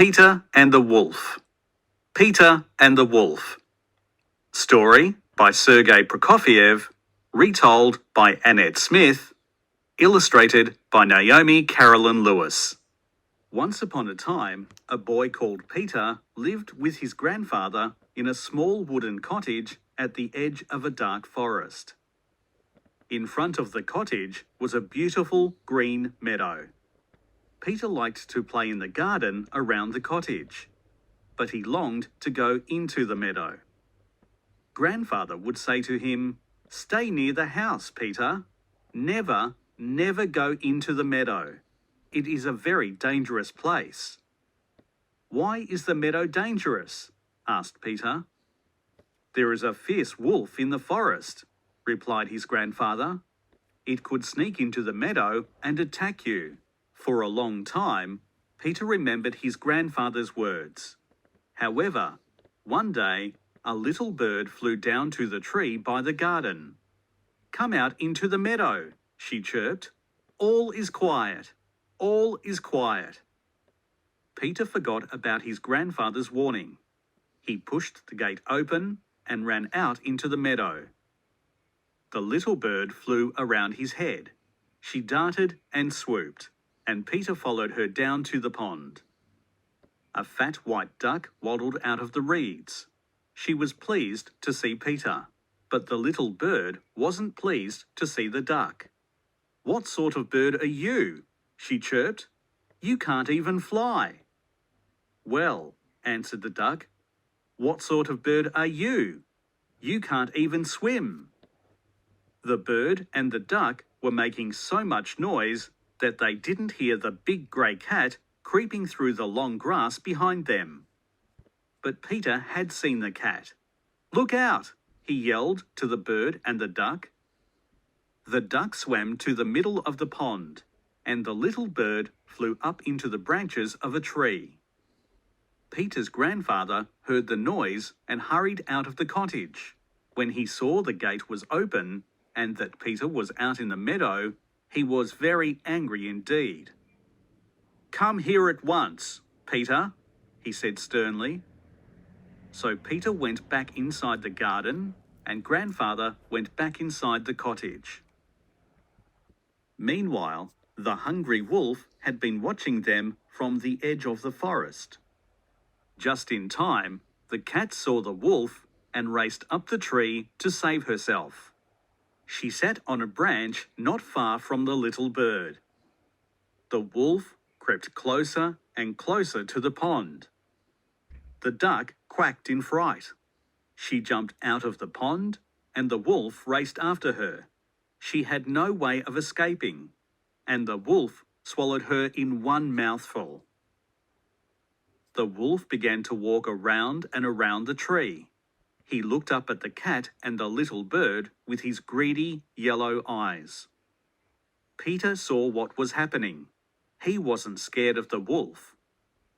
Peter and the Wolf. Peter and the Wolf. Story by Sergei Prokofiev, retold by Annette Smith, illustrated by Naomi Carolyn Lewis. Once upon a time, a boy called Peter lived with his grandfather in a small wooden cottage at the edge of a dark forest. In front of the cottage was a beautiful green meadow. Peter liked to play in the garden around the cottage, but he longed to go into the meadow. Grandfather would say to him, "Stay near the house, Peter. Never go into the meadow. It is a very dangerous place." "Why is the meadow dangerous?" asked Peter. "There is a fierce wolf in the forest," replied his grandfather. "It could sneak into the meadow and attack you." For a long time, Peter remembered his grandfather's words. However, one day, a little bird flew down to the tree by the garden. "Come out into the meadow," she chirped. "All is quiet. All is quiet." Peter forgot about his grandfather's warning. He pushed the gate open and ran out into the meadow. The little bird flew around his head. She darted and swooped, and Peter followed her down to the pond. A fat white duck waddled out of the reeds. She was pleased to see Peter, but the little bird wasn't pleased to see the duck. "What sort of bird are you?" she chirped. "You can't even fly." "Well," answered the duck, "what sort of bird are you? You can't even swim." The bird and the duck were making so much noise that they didn't hear the big grey cat creeping through the long grass behind them. But Peter had seen the cat. "Look out!" he yelled to the bird and the duck. The duck swam to the middle of the pond, and the little bird flew up into the branches of a tree. Peter's grandfather heard the noise and hurried out of the cottage. When he saw the gate was open and that Peter was out in the meadow, he was very angry indeed. "Come here at once, Peter," he said sternly. So Peter went back inside the garden, and Grandfather went back inside the cottage. Meanwhile, the hungry wolf had been watching them from the edge of the forest. Just in time, the cat saw the wolf and raced up the tree to save herself. She sat on a branch not far from the little bird. The wolf crept closer and closer to the pond. The duck quacked in fright. She jumped out of the pond, and the wolf raced after her. She had no way of escaping, and the wolf swallowed her in one mouthful. The wolf began to walk around and around the tree. He looked up at the cat and the little bird with his greedy yellow eyes. Peter saw what was happening. He wasn't scared of the wolf.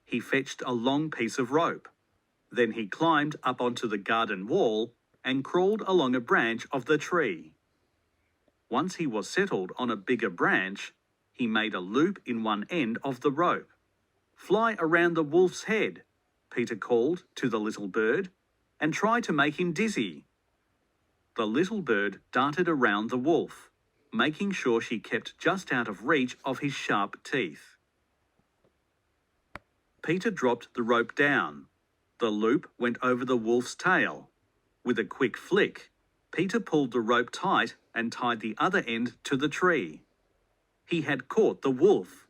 He fetched a long piece of rope. Then he climbed up onto the garden wall and crawled along a branch of the tree. Once he was settled on a bigger branch, he made a loop in one end of the rope. "Fly around the wolf's head," Peter called to the little bird, "and try to make him dizzy." The little bird darted around the wolf, making sure she kept just out of reach of his sharp teeth. Peter dropped the rope down. The loop went over the wolf's tail. With a quick flick, Peter pulled the rope tight and tied the other end to the tree. He had caught the wolf.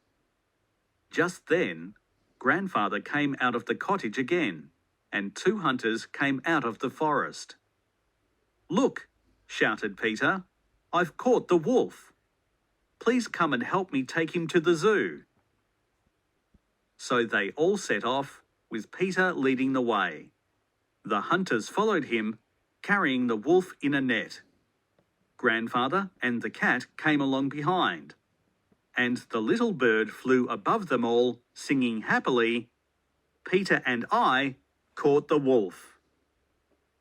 Just then, Grandfather came out of the cottage again, and two hunters came out of the forest. "Look," shouted Peter, "I've caught the wolf. Please come and help me take him to the zoo." So they all set off, with Peter leading the way. The hunters followed him, carrying the wolf in a net. Grandfather and the cat came along behind, and the little bird flew above them all, singing happily, "Peter and I caught the wolf."